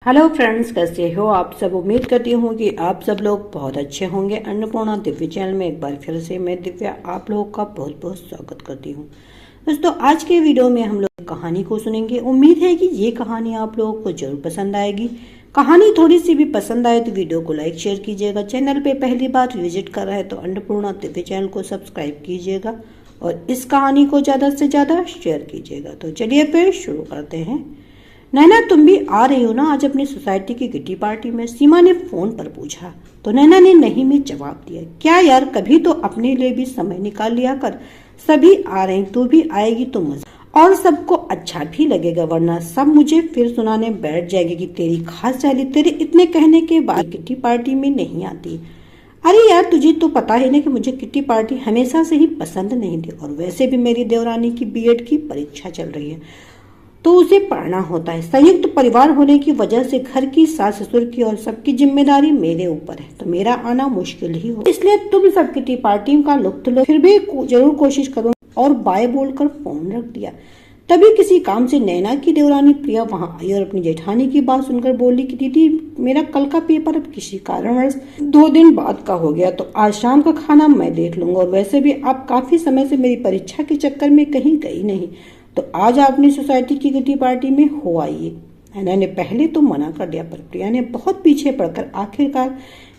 Hello friends, कैसे हो आप सब। उम्मीद करती हूँ कि आप सब लोग बहुत अच्छे होंगे। अन्नपूर्णा दिव्य चैनल में एक बार फिर से मैं दिव्या आप लोगों का बहुत बहुत स्वागत करती हूँ। दोस्तों, आज के वीडियो में हम लोग कहानी को सुनेंगे। उम्मीद है कि ये कहानी आप लोगों को जरूर पसंद आएगी। कहानी थोड़ी सी भी पसंद आए तो वीडियो को लाइक शेयर कीजिएगा। चैनल पे पहली बार विजिट कर रहे हैं तो अन्नपूर्णा दिव्य चैनल को सब्सक्राइब कीजिएगा और इस कहानी को ज्यादा से ज्यादा शेयर कीजिएगा। तो चलिए फिर शुरू करते हैं। नैना, तुम भी आ रही हो ना आज अपनी सोसाइटी की किटी पार्टी में? सीमा ने फोन पर पूछा तो नैना ने नहीं में जवाब दिया। क्या यार, कभी तो अपने लिए भी समय निकाल लिया कर। सभी आ रहे हैं, तू भी आएगी तो मजा और सबको अच्छा भी लगेगा, वरना सब मुझे फिर सुनाने बैठ जाएगी कि तेरी खास सहेली तेरे इतने कहने के बाद किटी पार्टी में नहीं आती। अरे यार, तुझे तो पता ही नहीं कि मुझे किटी पार्टी हमेशा से ही पसंद नहीं थी और वैसे भी मेरी देवरानी की बीएड की परीक्षा चल रही है तो उसे पढ़ना होता है। संयुक्त परिवार होने की वजह से घर की सास ससुर की और सबकी जिम्मेदारी मेरे ऊपर है तो मेरा आना मुश्किल ही हो, इसलिए तुम सब किटी पार्टी का लुत्फ लो। फिर भी जरूर कोशिश करूँ और बाय बोलकर फोन रख दिया। तभी किसी काम से नैना की देवरानी प्रिया वहां आई और अपनी जेठानी की बात सुनकर बोली कि दीदी, मेरा कल का पेपर अब किसी कारणवश 2 दिन बाद का हो गया तो आज शाम का खाना मैं देख लूंगा और वैसे भी आप काफी समय से मेरी परीक्षा के चक्कर में कहीं गई नहीं तो आज आप अपनी सोसाइटी की किटी पार्टी में हो आइए। नैना ने पहले तो मना कर दिया पर प्रिया ने बहुत पीछे पड़कर आखिरकार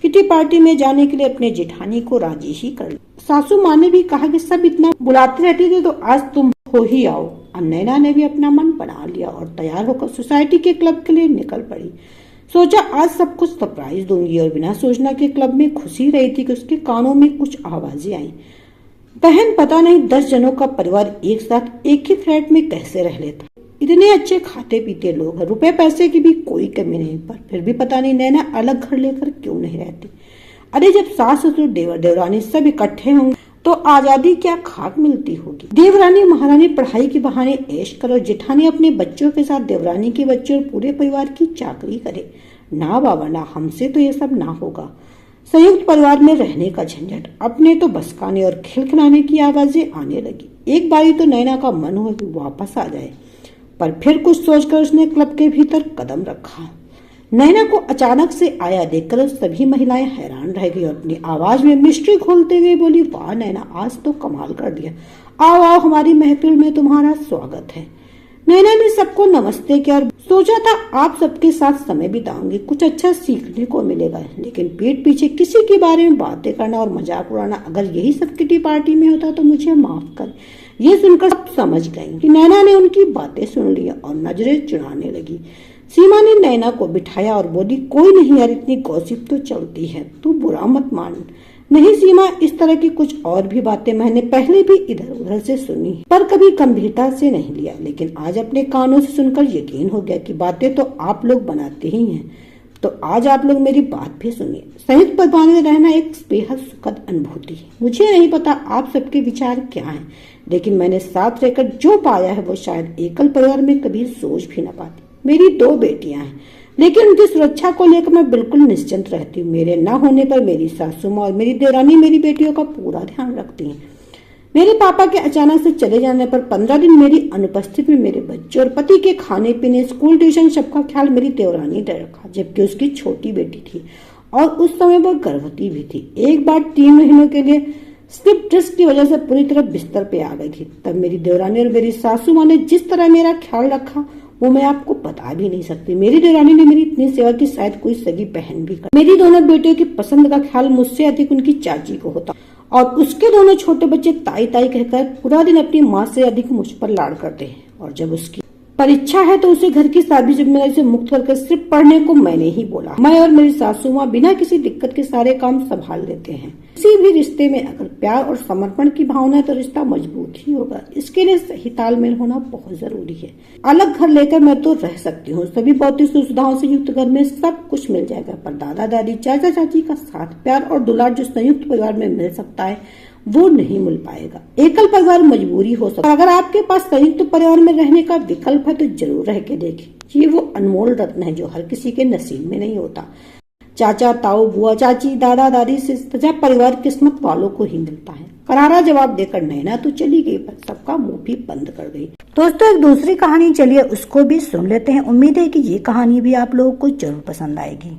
किटी पार्टी में जाने के लिए अपने जेठानी को राजी ही कर लिया। सासू माँ ने भी कहा कि सब इतना बुलाते रहते थे तो आज तुम हो ही आओ। अब नैना ने भी अपना मन बना लिया और तैयार होकर सोसाइटी के क्लब के लिए निकल पड़ी। सोचा आज सब कुछ सरप्राइज दूंगी और बिना सोचना के क्लब में खुशी रही थी कि उसके कानों में कुछ आवाजें आई। बहन, पता नहीं 10 जनों का परिवार एक साथ एक ही फ्लैट में कैसे रह लेता। इतने अच्छे खाते पीते लोग हैं, रुपए पैसे की भी कोई कमी नहीं, पर फिर भी पता नहीं नैना अलग घर लेकर क्यों नहीं रहती। अरे जब सास ससुर देवर देवरानी सब इकट्ठे होंगे तो आजादी क्या खाक मिलती होगी। देवरानी महारानी पढ़ाई के बहाने ऐश करो, जेठानी अपने बच्चों के साथ देवरानी के बच्चों और पूरे परिवार की चाकरी करे। ना बाबा ना, हमसे तो ये सब ना होगा। संयुक्त परिवार में रहने का झंझट, अपने तो बसकाने और खिलखिलाने की आवाजें आने लगी। एक बारी तो नैना का मन हुआ कि वापस आ जाए, पर फिर कुछ सोचकर उसने क्लब के भीतर कदम रखा। नैना को अचानक से आया देखकर सभी महिलाएं हैरान रह गई और अपनी आवाज में मिस्ट्री खोलते हुए बोली, वाह नैना, आज तो कमाल कर दिया। आओ आओ, हमारी महफिल में तुम्हारा स्वागत है। नैना ने सबको नमस्ते किया और सोचा था आप सबके साथ समय बिताऊंगी, कुछ अच्छा सीखने को मिलेगा, लेकिन पीठ पीछे किसी के बारे में बातें करना और मजाक उड़ाना अगर यही सब किटी पार्टी में होता तो मुझे माफ कर। ये सुनकर सब समझ गई कि नैना ने उनकी बातें सुन ली और नजरें चुराने लगी। सीमा ने नैना को बिठाया और बोली, कोई नहीं यार, इतनी गॉसिप तो चलती है, तू बुरा मत मान। नहीं सीमा, इस तरह की कुछ और भी बातें मैंने पहले भी इधर उधर से सुनी पर कभी गंभीरता से नहीं लिया, लेकिन आज अपने कानों से सुनकर यकीन हो गया कि बातें तो आप लोग बनाते ही हैं, तो आज आप लोग मेरी बात भी सुनिए। संयुक्त परिवार में रहना एक बेहद सुखद अनुभूति है। मुझे नहीं पता आप सबके विचार क्या हैं, लेकिन मैंने साथ रहकर जो पाया है वो शायद एकल परिवार में कभी सोच भी न पाती। मेरी 2 बेटियां हैं, लेकिन उनकी सुरक्षा को लेकर मैं बिल्कुल निश्चिंत रहती हूँ। मेरे न होने पर मेरी सासू माँ और मेरी देवरानी मेरी बेटियों का पूरा ध्यान रखती हैं। मेरे पापा के अचानक से चले जाने पर 15 दिन मेरी अनुपस्थिति में मेरे बच्चों और पति के खाने पीने, स्कूल, ट्यूशन सबका ख्याल मेरी देवरानी ने रखा, जबकि उसकी छोटी बेटी थी और उस समय वह गर्भवती भी थी। एक बार 3 महीनों के लिए स्लिप डिस्क की वजह से पूरी तरह बिस्तर पे आ गई थी। तब मेरी देवरानी और मेरी सासू माँ ने जिस तरह मेरा ख्याल रखा वो मैं आपको बता भी नहीं सकती। मेरी देवरानी ने मेरी इतनी सेवा की शायद कोई सगी बहन भी कर। मेरी दोनों बेटियों की पसंद का ख्याल मुझसे अधिक उनकी चाची को होता और उसके दोनों छोटे बच्चे ताई ताई कहकर पूरा दिन अपनी माँ से अधिक मुझ पर लाड़ करते हैं और जब उसकी परीक्षा है तो उसे घर की सारी जिम्मेदारी से मुक्त करके सिर्फ पढ़ने को मैंने ही बोला। मैं और मेरी सासू माँ बिना किसी दिक्कत के सारे काम संभाल लेते हैं। किसी भी रिश्ते में अगर प्यार और समर्पण की भावना है तो रिश्ता मजबूत ही होगा। इसके लिए सही तालमेल होना बहुत जरूरी है। अलग घर लेकर मैं तो रह सकती हूँ, सभी भौतिक सुविधाओं से युक्त घर में सब कुछ मिल जाएगा, पर दादा दादी, चाचा चाची का साथ, प्यार और दुलार जो संयुक्त परिवार में मिल सकता है वो नहीं मिल पाएगा। एकल परिवार मजबूरी हो सकता है। अगर आपके पास संयुक्त परिवार में रहने का विकल्प है तो जरूर रह के देखें। ये वो अनमोल रत्न है जो हर किसी के नसीब में नहीं होता। चाचा ताऊ बुआ चाची दादा दादी से सजा परिवार किस्मत वालों को ही मिलता है। करारा जवाब देकर नैना तो चली गई पर सबका मुंह भी बंद कर गई। दोस्तों एक दूसरी कहानी चलिए उसको भी सुन लेते हैं। उम्मीद है कि ये कहानी भी आप लोगों को जरूर पसंद आएगी।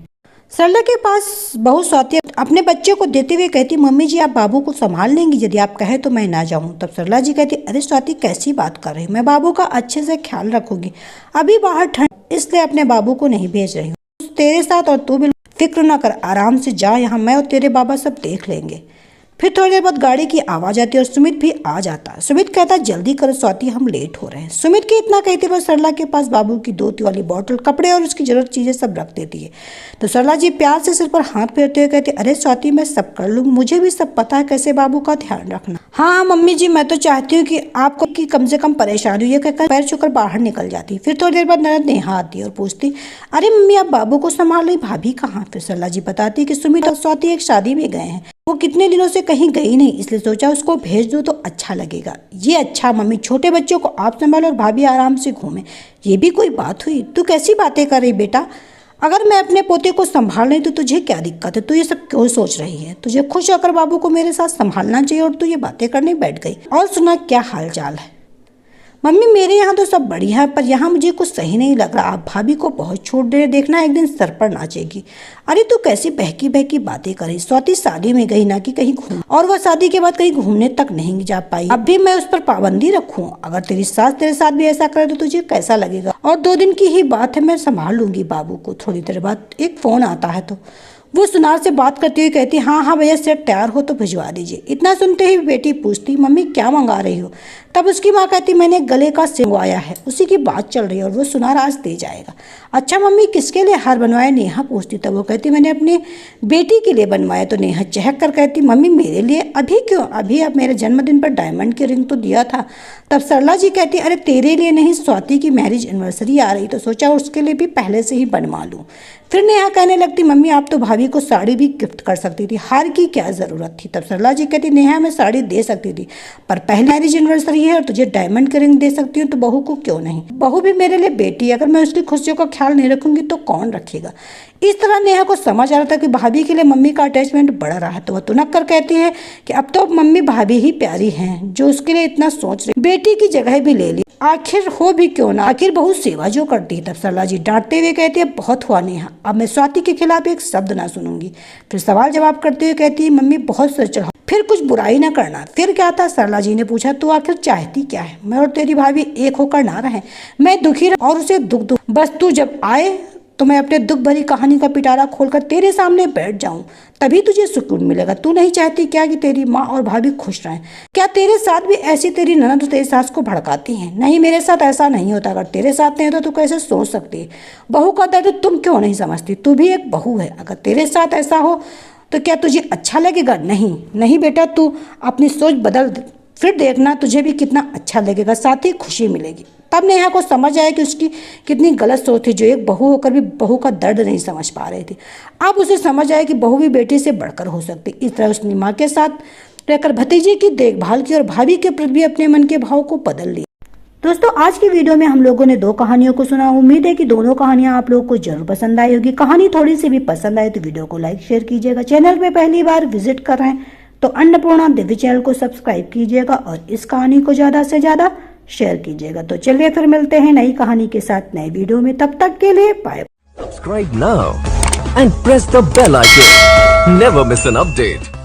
सरला के पास बहू स्वाति अपने बच्चे को देते हुए कहती, मम्मी जी आप बाबू को संभाल लेंगी, यदि आप कहे तो मैं ना जाऊं। तब सरला जी कहती, अरे स्वाति कैसी बात कर रही, मैं बाबू का अच्छे से ख्याल रखूंगी, अभी बाहर ठंड इसलिए अपने बाबू को नहीं भेज रही हूँ तेरे साथ, और तू भी फिक्र न कर, आराम से जा, यहाँ मैं और तेरे बाबा सब देख लेंगे। फिर थोड़ी देर बाद गाड़ी की आवाज आती है और सुमित भी आ जाता है। सुमित कहता है जल्दी करो स्वाति हम लेट हो रहे हैं। सुमित के इतना कहते पर सरला के पास बाबू की धोती वाली बोतल कपड़े और उसकी जरूरत चीजें सब रख देती है। तो सरला जी प्यार से सिर पर हाथ फेरते हुए कहते, अरे स्वाति मैं सब कर लूंगी, मुझे भी सब पता है कैसे बाबू का ध्यान रखना। हाँ मम्मी जी मैं तो चाहती हूँ कि आपको की कम से कम परेशानी हो, ये कहकर पैर छूकर बाहर निकल जाती। फिर थोड़ी देर बाद ननद नेहा आती है और पूछती, अरे मम्मी आप बाबू को संभाल रही, भाभी कहाँ। फिर सरला जी बताती कि सुमित और स्वाति एक शादी में गए हैं, वो कितने दिनों से कहीं गई नहीं, इसलिए सोचा उसको भेज दो तो अच्छा लगेगा। ये अच्छा मम्मी, छोटे बच्चों को आप संभालो और भाभी आराम से घूमे, ये भी कोई बात हुई, तू कैसी बातें कर रही बेटा, अगर मैं अपने पोते को संभाल नहीं तो तुझे क्या दिक्कत है, तू ये सब क्यों सोच रही है, तुझे खुश होकर बाबू को मेरे साथ संभालना चाहिए और तू ये बातें करने बैठ गई। और सुना क्या हाल चाल है। मम्मी मेरे यहाँ तो सब बढ़िया है पर यहाँ मुझे कुछ सही नहीं लग रहा, आप भाभी को बहुत छूट दे, देखना एक दिन सर पर नाचेगी। अरे तू कैसी बहकी बहकी बातें कर रही, स्वाति शादी में गई ना कि कहीं घूम, और वह शादी के बाद कहीं घूमने तक नहीं जा पाई, अब भी मैं उस पर पाबंदी रखूं, अगर तेरी सास तेरे साथ भी ऐसा करे तो तुझे कैसा लगेगा। और 2 दिन की ही बात है, मैं संभाल लूंगी बाबू को। थोड़ी देर बाद एक फोन आता है तो वो सुनार से बात करती हुई कहती, हाँ भैया सेट तैयार हो तो भिजवा दीजिए। इतना सुनते ही बेटी पूछती, मम्मी क्या मंगा रही हो। तब उसकी माँ कहती, मैंने गले का सिंगवाया है, उसी की बात चल रही है और वो सुनार आज दे जाएगा। अच्छा मम्मी किसके लिए हार बनवाया, नेहा पूछती। तब वो कहती, मैंने अपनी बेटी के लिए बनवाया। तो नेहा चहक कर कहती, मम्मी मेरे लिए, अभी क्यों, अभी आप मेरे जन्मदिन पर डायमंड की रिंग तो दिया था। तब सरला जी कहती, अरे तेरे लिए नहीं, स्वाति की मैरिज एनिवर्सरी आ रही तो सोचा उसके लिए भी पहले से ही बनवा लूँ। फिर नेहा कहने लगती, मम्मी आप तो भाभी को साड़ी भी गिफ्ट कर सकती थी, हार की क्या जरूरत थी। तब सरला जी कहती, नेहा मैं साड़ी दे सकती थी पर पहली मैरिज एनिवर्सरी है और तुझे डायमंड की रिंग दे सकती हूँ तो बहू को क्यों नहीं, बहू भी मेरे लिए बेटी है, अगर मैं उसकी खुशियों का ख्याल नहीं रखूंगी तो कौन रखेगा। इस तरह नेहा को समझ आ रहा था कि भाभी के लिए मम्मी का अटैचमेंट बढ़ रहा है। तो वह तुनक कर कहती है कि अब तो मम्मी भाभी ही प्यारी हैं जो उसके लिए इतना सोच रही, बेटी की जगह भी ले ली, आखिर हो भी क्यों ना, आखिर बहुत सेवा जो करती है। तब सरला जी डांटते हुए कहती है, बहुत हुआ नेहा, अब मैं स्वाति के खिलाफ एक शब्द ना सुनूंगी। फिर सवाल जवाब करते हुए कहती है, मम्मी बहुत सर चढ़ाओ, फिर कुछ बुराई ना करना। फिर क्या था, सरला जी ने पूछा, तू आखिर चाहती क्या है, मैं और तेरी भाभी एक होकर ना रहे, मैं दुखी रह और उसे दुख बस तू जब आए तो मैं अपने दुख भरी कहानी का पिटारा खोलकर तेरे सामने बैठ जाऊं, तभी तुझे सुकून मिलेगा। तू नहीं चाहती क्या कि तेरी माँ और भाभी खुश रहें, क्या तेरे साथ भी ऐसी तेरी ननद तेरी सास को भड़काती हैं। नहीं मेरे साथ ऐसा नहीं होता, अगर तेरे साथ नहीं होता तो कैसे सोच सकती है, बहू का दर्द तुम क्यों नहीं समझती, तू भी एक बहू है, अगर तेरे साथ ऐसा हो तो क्या तुझे अच्छा लगेगा। नहीं नहीं बेटा तू अपनी सोच बदल, फिर देखना तुझे भी कितना अच्छा लगेगा, साथ ही खुशी मिलेगी। तब नेहा को समझ आया कि उसकी कितनी गलत सोच थी, जो एक बहू होकर भी बहू का दर्द नहीं समझ पा रही थी। अब उसे समझ आया कि बहू भी बेटी से बढ़कर हो सकती। इस तरह उसने माँ के साथ रहकर भतीजे की देखभाल की और भाभी के प्रति भी अपने मन के भाव को बदल लिया। दोस्तों आज की वीडियो में हम लोगों ने 2 कहानियों को सुना। उम्मीद है कि दोनों कहानियां आप लोगों को जरूर पसंद आई होगी। कहानी थोड़ी सी भी पसंद आए तो वीडियो को लाइक शेयर कीजिएगा। चैनल पे पहली बार विजिट कर रहे हैं तो अन्नपूर्णा दिव्य चैनल को सब्सक्राइब कीजिएगा और इस कहानी को ज्यादा से ज्यादा शेयर कीजिएगा। तो चलिए फिर मिलते हैं नई कहानी के साथ नए वीडियो में, तब तक के लिए bye. Subscribe now and press the bell icon. Never miss an update.